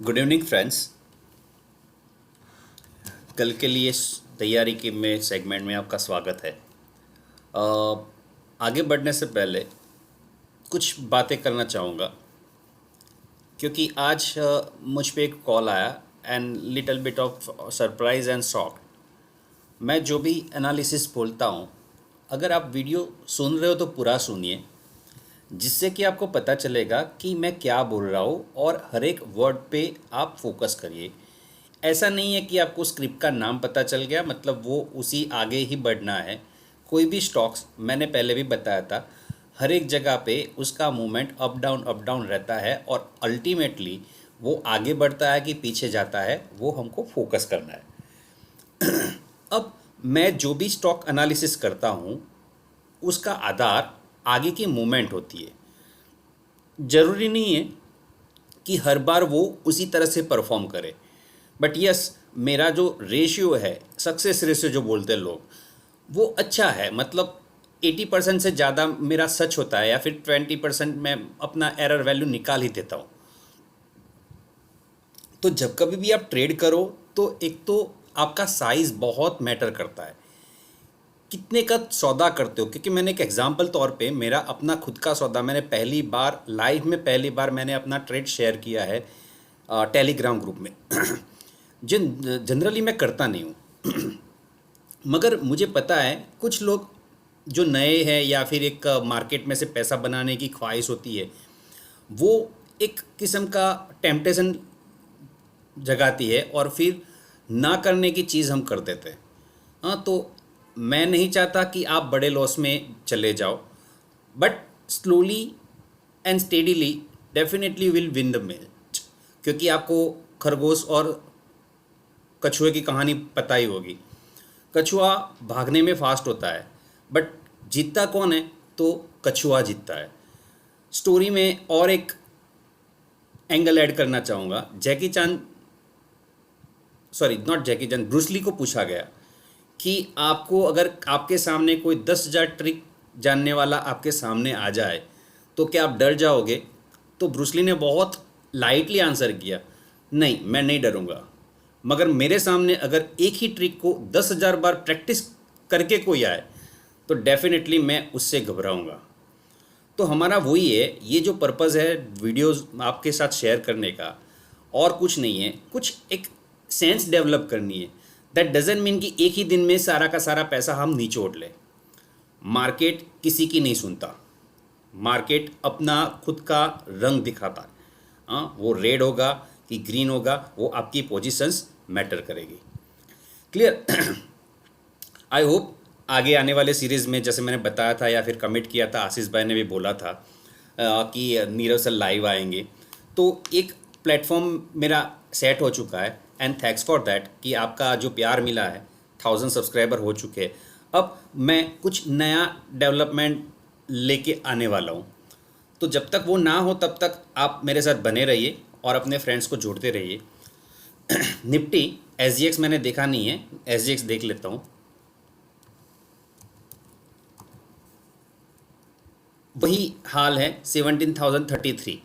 Good evening friends. कल के लिए तैयारी के में सेगमेंट में आपका स्वागत है। आगे बढ़ने से पहले कुछ बातें करना चाहूँगा क्योंकि आज मुझ पे एक कॉल आया and little bit of surprise and shock. मैं जो भी एनालिसिस बोलता हूँ, अगर आप वीडियो सुन रहे हो तो पूरा सुनिए, जिससे कि आपको पता चलेगा कि मैं क्या बोल रहा हूँ और हर एक वर्ड पे आप फोकस करिए। ऐसा नहीं है कि आपको स्क्रिप्ट का नाम पता चल गया मतलब वो उसी आगे ही बढ़ना है। कोई भी स्टॉक्स मैंने पहले भी बताया था, हर एक जगह पे उसका मूवमेंट अप डाउन रहता है और अल्टीमेटली वो आगे बढ़ता है कि पीछे जाता है, वो हमको फोकस करना है। अब मैं जो भी स्टॉक एनालिसिस करता हूँ उसका आधार आगे की मूवमेंट होती है। ज़रूरी नहीं है कि हर बार वो उसी तरह से परफॉर्म करे, बट यस, मेरा जो रेशियो है, सक्सेस रेशियो जो बोलते हैं लोग, वो अच्छा है। मतलब 80% से ज़्यादा मेरा सच होता है या फिर 20% मैं अपना एरर वैल्यू निकाल ही देता हूँ। तो जब कभी भी आप ट्रेड करो तो एक तो आपका साइज़ बहुत मैटर करता है, कितने का सौदा करते हो। क्योंकि मैंने एक एग्जांपल तौर पे मेरा अपना खुद का सौदा, मैंने पहली बार लाइफ में पहली बार मैंने अपना ट्रेड शेयर किया है टेलीग्राम ग्रुप में। जिन जनरली मैं करता नहीं हूँ, मगर मुझे पता है कुछ लोग जो नए हैं या फिर एक मार्केट में से पैसा बनाने की ख्वाहिश होती है, वो एक किस्म का टेम्पटेशन जगाती है और फिर ना करने की चीज़ हम कर देते हैं। हाँ, तो मैं नहीं चाहता कि आप बड़े लॉस में चले जाओ, but slowly and steadily definitely will win the match. क्योंकि आपको खरगोश और कछुए की कहानी पता ही होगी। कछुआ भागने में फास्ट होता है, बट जीतता कौन है? तो कछुआ जीतता है। स्टोरी में और एक एंगल ऐड करना चाहूँगा। Jackie Chan, sorry not Jackie Chan, Bruce Lee को पूछा गया कि आपको अगर आपके सामने कोई 10,000 ट्रिक जानने वाला आपके सामने आ जाए तो क्या आप डर जाओगे? तो ब्रूसली ने बहुत लाइटली आंसर किया, नहीं, मैं नहीं डरूंगा। मगर मेरे सामने अगर एक ही ट्रिक को 10,000 बार प्रैक्टिस करके कोई आए तो डेफिनेटली मैं उससे घबराऊंगा। तो हमारा वही है, ये जो पर्पज़ है वीडियोस आपके साथ शेयर करने का, और कुछ नहीं है। कुछ एक सेंस डेवलप करनी है। दैट डजेंट मीन कि एक ही दिन में सारा का सारा पैसा हम निचोड़ लें। मार्केट किसी की नहीं सुनता, मार्केट अपना खुद का रंग दिखाता है। हाँ, वो रेड होगा कि ग्रीन होगा, वो आपकी पोजीशंस मैटर करेगी। क्लियर? आई होप आगे आने वाले सीरीज़ में, जैसे मैंने बताया था या फिर कमिट किया था, आशीष भाई ने भी बोला था कि नीरव सर लाइव आएंगे, तो एक प्लेटफॉर्म मेरा सेट हो चुका है एंड थैंक्स फॉर दैट कि आपका जो प्यार मिला है। 1000 सब्सक्राइबर हो चुके हैं। अब मैं कुछ नया डेवलपमेंट लेके आने वाला हूँ, तो जब तक वो ना हो तब तक आप मेरे साथ बने रहिए और अपने फ्रेंड्स को जोड़ते रहिए। निफ्टी SGX मैंने देखा नहीं है, SGX देख लेता हूँ। वही हाल है 17,033।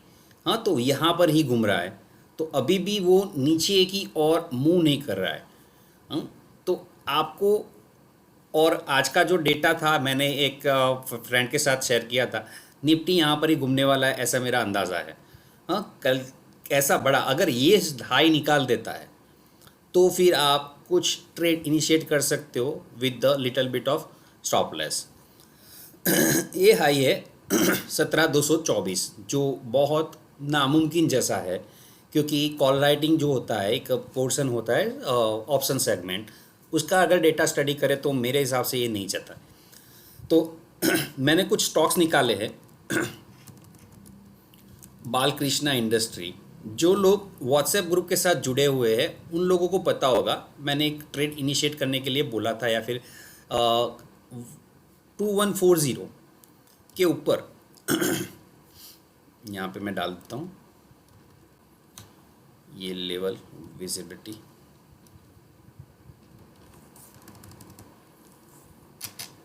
हाँ, तो यहाँ पर ही घूम रहा है, तो अभी भी वो नीचे की ओर मूव नहीं कर रहा है। हाँ, तो आपको, और आज का जो डेटा था मैंने एक फ्रेंड के साथ शेयर किया था, निफ्टी यहाँ पर ही घूमने वाला है, ऐसा मेरा अंदाज़ा है। हाँ, कल ऐसा बड़ा अगर ये हाई निकाल देता है तो फिर आप कुछ ट्रेड इनिशिएट कर सकते हो with the little bit of stop less. ये हाई है 17,224, जो बहुत नामुमकिन जैसा है, क्योंकि कॉल राइटिंग जो होता है एक पोर्शन होता है ऑप्शन सेगमेंट, उसका अगर डेटा स्टडी करें तो मेरे हिसाब से ये नहीं जाता। तो मैंने कुछ स्टॉक्स निकाले हैं। बालकृष्णा इंडस्ट्री, जो लोग व्हाट्सएप ग्रुप के साथ जुड़े हुए हैं उन लोगों को पता होगा, मैंने एक ट्रेड इनिशिएट करने के लिए बोला था, या फिर 2140 के ऊपर। यहाँ पे मैं डाल देता हूँ ये लेवल विजिबिलिटी,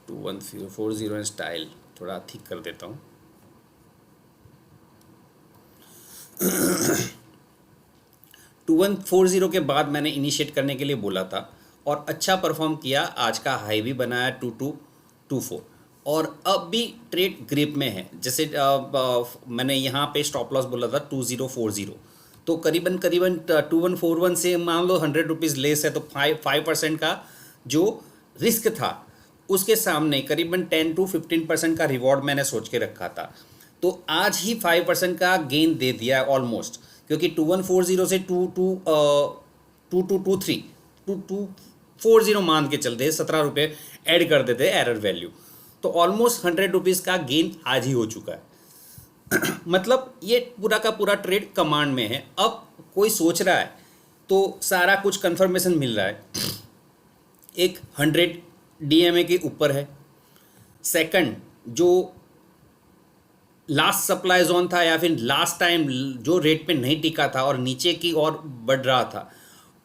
2140 स्टाइल थोड़ा ठीक कर देता हूँ। 2140 के बाद मैंने इनिशिएट करने के लिए बोला था और अच्छा परफॉर्म किया। आज का हाई भी बनाया 2224 और अब भी ट्रेड ग्रिप में है। जैसे मैंने यहाँ पे स्टॉप लॉस बोला था 2040, तो करीबन करीबन 2141 से मान लो 100 रुपीज़ लेस है, तो 5% का जो रिस्क था उसके सामने करीबन 10 to 15% का रिवॉर्ड मैंने सोच के रखा था। तो आज ही 5% का गेन दे दिया है ऑलमोस्ट, क्योंकि 2140 से 2240 मान के चलते 17 रुपये ऐड कर देते एरर वैल्यू, तो ऑलमोस्ट 100 रुपीज़ का गेन आज ही हो चुका है। मतलब ये पूरा का पूरा ट्रेड कमांड में है। अब कोई सोच रहा है तो सारा कुछ कंफर्मेशन मिल रहा है। एक 100 DMA के ऊपर है। सेकंड, जो लास्ट सप्लाई जोन था या फिर लास्ट टाइम जो रेट पे नहीं टिका था और नीचे की ओर बढ़ रहा था,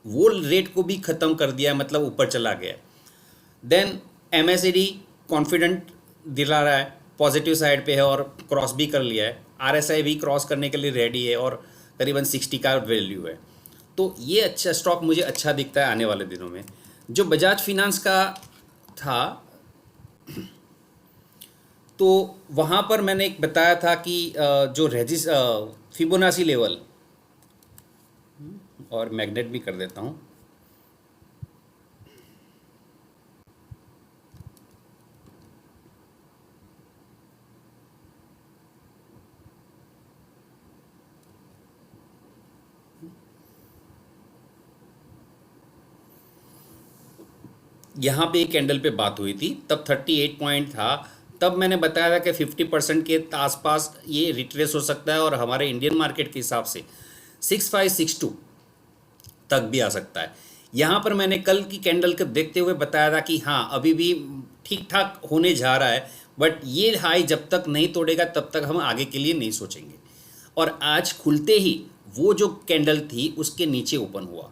वो रेट को भी ख़त्म कर दिया, मतलब ऊपर चला गया। देन MACD कॉन्फिडेंट दिला रहा है, पॉजिटिव साइड पे है और क्रॉस भी कर लिया है। RSI भी क्रॉस करने के लिए रेडी है और करीबन 60 का वैल्यू है। तो ये अच्छा स्टॉक मुझे अच्छा दिखता है आने वाले दिनों में। जो बजाज फिनांस का था, तो वहाँ पर मैंने एक बताया था कि जो फिबोनाची लेवल, और मैग्नेट भी कर देता हूँ, यहाँ पे एक कैंडल पे बात हुई थी, तब 38 पॉइंट था। तब मैंने बताया था कि 50% के आसपास ये रिट्रेस हो सकता है और हमारे इंडियन मार्केट के हिसाब से 6562 तक भी आ सकता है। यहाँ पर मैंने कल की कैंडल को देखते हुए बताया था कि हाँ अभी भी ठीक ठाक होने जा रहा है, बट ये हाई जब तक नहीं तोड़ेगा तब तक हम आगे के लिए नहीं सोचेंगे। और आज खुलते ही वो जो कैंडल थी उसके नीचे ओपन हुआ,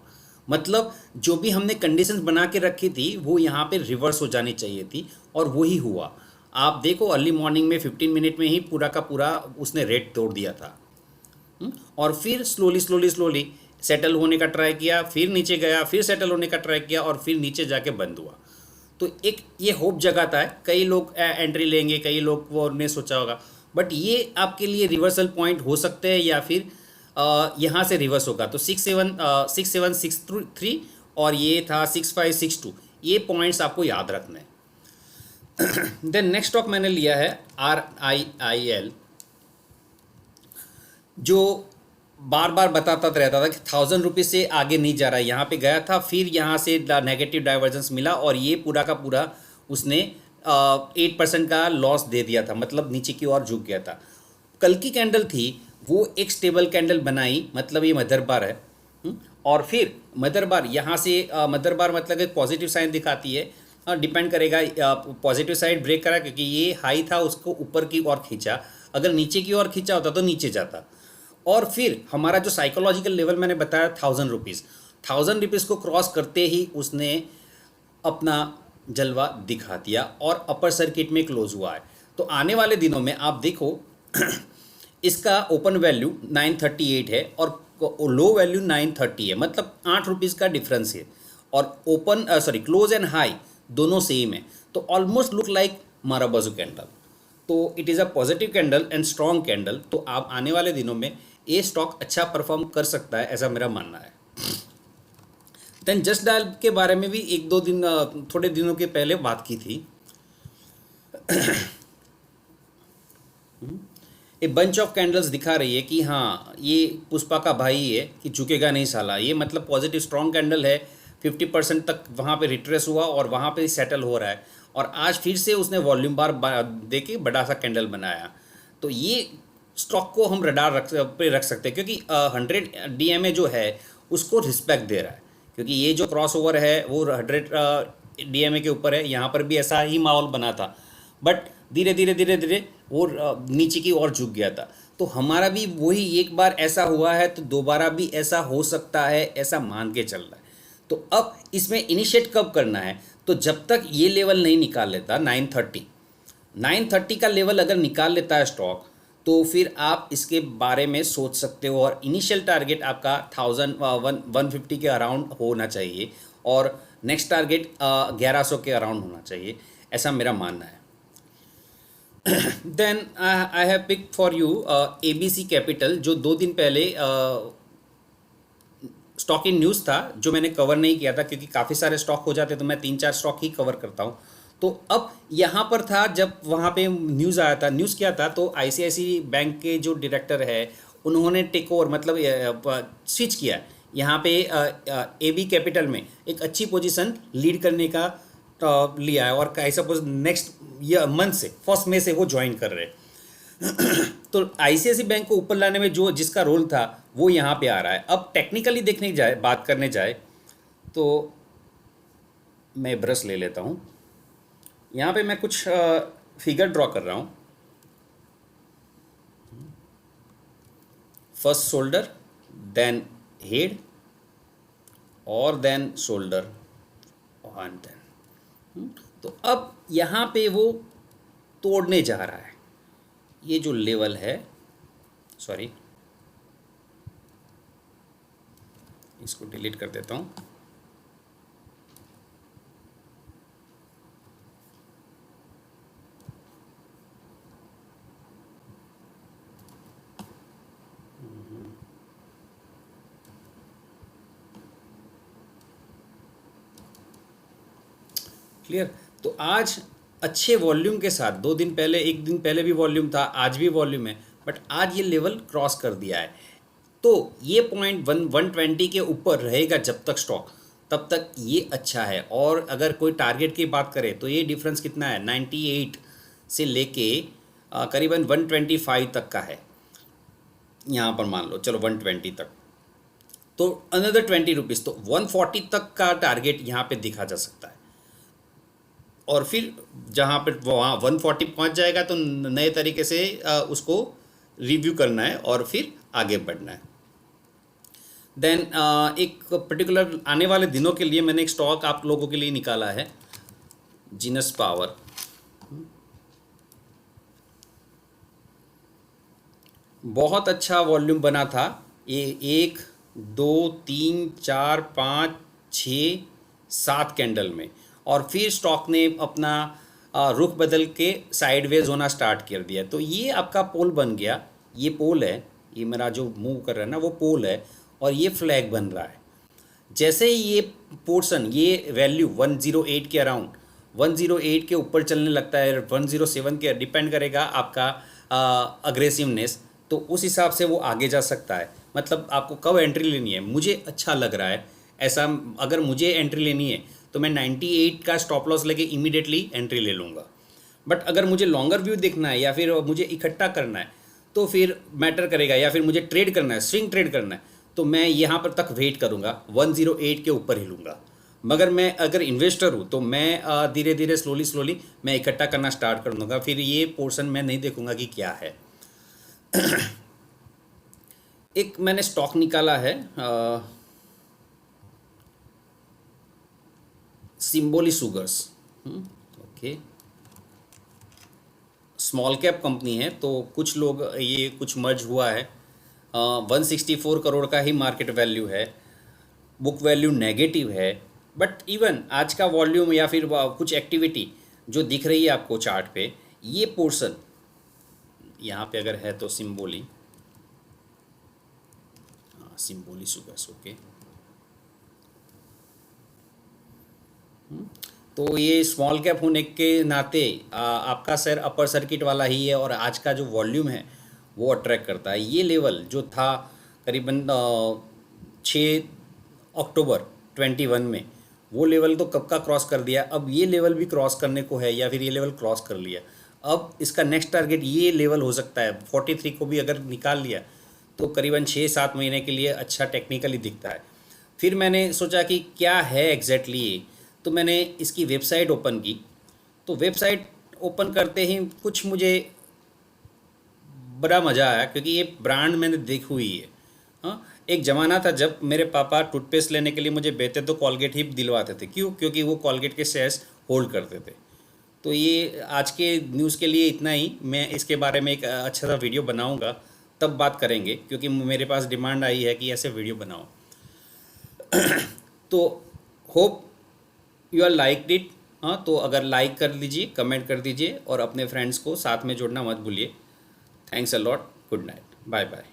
मतलब जो भी हमने कंडीशंस बना के रखी थी वो यहाँ पे रिवर्स हो जानी चाहिए थी और वही हुआ। आप देखो अर्ली मॉर्निंग में 15 मिनट में ही पूरा का पूरा उसने रेट तोड़ दिया था। और फिर स्लोली स्लोली स्लोली सेटल होने का ट्राई किया, फिर नीचे गया, फिर सेटल होने का ट्राई किया और फिर नीचे जाके बंद हुआ। तो एक ये होप जगाता है, कई लोग एंट्री लेंगे, कई लोग वो ने सोचा होगा, बट ये आपके लिए रिवर्सल पॉइंट हो सकते हैं या फिर यहाँ से रिवर्स होगा। तो 6763 और ये था 6562, ये पॉइंट्स आपको याद रखना है। देन नेक्स्ट स्टॉक मैंने लिया है RIIL, जो बार बार बताता रहता था कि 1000 रुपीज़ से आगे नहीं जा रहा है। यहाँ पे गया था, फिर यहाँ से नेगेटिव डाइवर्जेंस मिला और ये पूरा का पूरा उसने 8% का लॉस दे दिया था, मतलब नीचे की ओर झुक गया था। कल की कैंडल थी वो एक स्टेबल कैंडल बनाई, मतलब ये मदर बार है। और फिर मदर बार यहाँ से मदर बार मतलब एक पॉजिटिव साइन दिखाती है। डिपेंड करेगा, पॉजिटिव साइड ब्रेक करा क्योंकि ये हाई था, उसको ऊपर की ओर खींचा। अगर नीचे की ओर खींचा होता तो नीचे जाता। और फिर हमारा जो साइकोलॉजिकल लेवल मैंने बताया 1000 रुपीज़, 1000 रुपीज़ को क्रॉस करते ही उसने अपना जलवा दिखा दिया और अपर सर्किट में क्लोज हुआ है। तो आने वाले दिनों में आप देखो इसका ओपन वैल्यू 938 है और लो वैल्यू 930 है, मतलब 8 रुपीज़ का डिफरेंस है। और ओपन क्लोज एंड हाई दोनों सेम है, तो ऑलमोस्ट लुक लाइक माराबाजू कैंडल। तो it is a positive candle and strong candle. तो आप आने वाले दिनों में ये स्टॉक अच्छा परफॉर्म कर सकता है, ऐसा मेरा मानना है। देन जस्ट डायल के बारे में भी एक दो दिन थोड़े दिनों के पहले बात की थी। एक बंच ऑफ कैंडल्स दिखा रही है कि हाँ ये पुष्पा का भाई है कि झुकेगा नहीं साला, ये मतलब पॉजिटिव स्ट्रॉन्ग कैंडल है। 50% तक वहाँ पे रिट्रेस हुआ और वहाँ पे सेटल हो रहा है और आज फिर से उसने वॉल्यूम बार दे के बड़ा सा कैंडल बनाया। तो ये स्टॉक को हम रडार रख सकते हैं, क्योंकि 100 DMA जो है उसको रिस्पेक्ट दे रहा है, क्योंकि ये जो क्रॉस ओवर है वो 100 DMA के ऊपर है। यहाँ पर भी ऐसा ही माहौल बना था, बट धीरे धीरे धीरे धीरे वो नीचे की ओर झुक गया था। तो हमारा भी वही एक बार ऐसा हुआ है तो दोबारा भी ऐसा हो सकता है, ऐसा मान के चल रहा है। तो अब इसमें इनिशिएट कब करना है, तो जब तक ये लेवल नहीं निकाल लेता 930 का लेवल अगर निकाल लेता है स्टॉक, तो फिर आप इसके बारे में सोच सकते हो, और इनिशियल टारगेट आपका 1,150 के अराउंड होना चाहिए, और नेक्स्ट टारगेट 1100 के अराउंड होना चाहिए, ऐसा मेरा मानना है। Then I have pick for you ABC capital, जो 2 दिन पहले स्टॉक इन न्यूज़ था, जो मैंने कवर नहीं किया था क्योंकि काफ़ी सारे स्टॉक हो जाते तो मैं 3-4 स्टॉक ही कवर करता हूँ। तो अब यहाँ पर था, जब वहाँ पे न्यूज़ आया था, न्यूज़ क्या था, तो ICICI बैंक के जो डायरेक्टर है उन्होंने टेक ओवर, मतलब स्विच किया यहाँ पे AB कैपिटल में एक अच्छी पोजीशन लीड करने का लिया है, और I suppose next year month से 1 मई से वो ज्वाइन कर रहे हैं। तो ICICI बैंक को ऊपर लाने में जो जिसका रोल था वो यहाँ पे आ रहा है। अब टेक्निकली देखने जाए, बात करने जाए, तो मैं ब्रश ले लेता हूँ। यहाँ पे मैं कुछ फिगर ड्रॉ कर रहा हूँ। फर्स्ट शोल्डर, देन हेड, और देन शोल्डर, और देन, तो अब यहाँ पे वो तोड़ने जा रहा है। ये जो लेवल है, सॉरी इसको डिलीट कर देता हूँ। क्लियर। तो आज अच्छे वॉल्यूम के साथ, 2 दिन पहले, 1 दिन पहले भी वॉल्यूम था, आज भी वॉल्यूम है, बट आज ये लेवल क्रॉस कर दिया है। तो ये पॉइंट 120 के ऊपर रहेगा जब तक स्टॉक, तब तक ये अच्छा है। और अगर कोई टारगेट की बात करें तो ये डिफरेंस कितना है, 98 से लेके करीबन 125 तक का है। यहाँ पर मान लो चलो 120 तक, तो अनदर 20 रुपीज़, तो 140 तक का टारगेट यहाँ पे दिखा जा सकता है। और फिर जहाँ पर वहाँ 140 पहुँच जाएगा तो नए तरीके से उसको रिव्यू करना है और फिर आगे बढ़ना है। देन एक पर्टिकुलर आने वाले दिनों के लिए मैंने एक स्टॉक आप लोगों के लिए निकाला है, जीनस पावर। बहुत अच्छा वॉल्यूम बना था ये, 1 2 3 4 5 6 7 कैंडल में, और फिर स्टॉक ने अपना रुख बदल के साइडवेज होना स्टार्ट कर दिया। तो ये आपका पोल बन गया, ये पोल है, ये मेरा जो मूव कर रहा है ना वो पोल है, और ये फ्लैग बन रहा है। जैसे ही ये पोर्शन, ये वैल्यू 108 के अराउंड, 108 के ऊपर चलने लगता है, 107 के, डिपेंड करेगा आपका अग्रेसिवनेस, तो उस हिसाब से वो आगे जा सकता है। मतलब आपको कब एंट्री लेनी है, मुझे अच्छा लग रहा है ऐसा, अगर मुझे एंट्री लेनी है तो मैं 98 का स्टॉप लॉस लेके इमीडिएटली एंट्री ले लूँगा। बट अगर मुझे लॉन्गर व्यू देखना है या फिर मुझे इकट्ठा करना है तो फिर मैटर करेगा, या फिर मुझे ट्रेड करना है, स्विंग ट्रेड करना है, तो मैं यहाँ पर तक वेट करूँगा, 108 के ऊपर ही लूँगा। मगर मैं अगर इन्वेस्टर हूँ तो मैं धीरे धीरे स्लोली मैं इकट्ठा करना स्टार्ट कर दूँगा, फिर ये पोर्शन मैं नहीं देखूँगा कि क्या है। एक मैंने स्टॉक निकाला है, Simbhaoli Sugars, okay, small cap company है, तो कुछ लोग, ये कुछ मर्ज हुआ है, 164 करोड़ का ही मार्केट वैल्यू है, बुक वैल्यू नेगेटिव है, बट इवन आज का वॉल्यूम या फिर कुछ एक्टिविटी जो दिख रही है आपको चार्ट पे, ये पोर्शन यहाँ पे अगर है तो सिम्बोली, सिम्बोली शुगर्स, ओके। तो ये स्मॉल कैप होने के नाते आपका शेयर अपर सर्किट वाला ही है, और आज का जो वॉल्यूम है वो अट्रैक्ट करता है। ये लेवल जो था करीबन 6 अक्टूबर 21 में, वो लेवल तो कब का क्रॉस कर दिया, अब ये लेवल भी क्रॉस करने को है, या फिर ये लेवल क्रॉस कर लिया। अब इसका नेक्स्ट टारगेट ये लेवल हो सकता है, 43 को भी अगर निकाल लिया तो करीबन 6-7 महीने के लिए अच्छा टेक्निकली दिखता है। फिर मैंने सोचा कि क्या है एग्जैक्टली ये, तो मैंने इसकी वेबसाइट ओपन की, तो वेबसाइट ओपन करते ही कुछ मुझे बड़ा मज़ा आया, क्योंकि ये ब्रांड मैंने देखी हुई है। हाँ, एक ज़माना था जब मेरे पापा टूथपेस्ट लेने के लिए मुझे बेचते तो कॉलगेट ही दिलवाते थे, क्यों, क्योंकि वो कॉलगेट के शेयर्स होल्ड करते थे। तो ये आज के न्यूज़ के लिए इतना ही। मैं इसके बारे में एक अच्छा सा वीडियो बनाऊंगा, तब बात करेंगे, क्योंकि मेरे पास डिमांड आई है कि ऐसे वीडियो बनाओ। तो hope you are like it. हाँ, तो अगर लाइक कर लीजिए, कमेंट कर दीजिए और अपने फ्रेंड्स को साथ में जोड़ना मत भूलिए। Thanks a lot. Good night. Bye bye.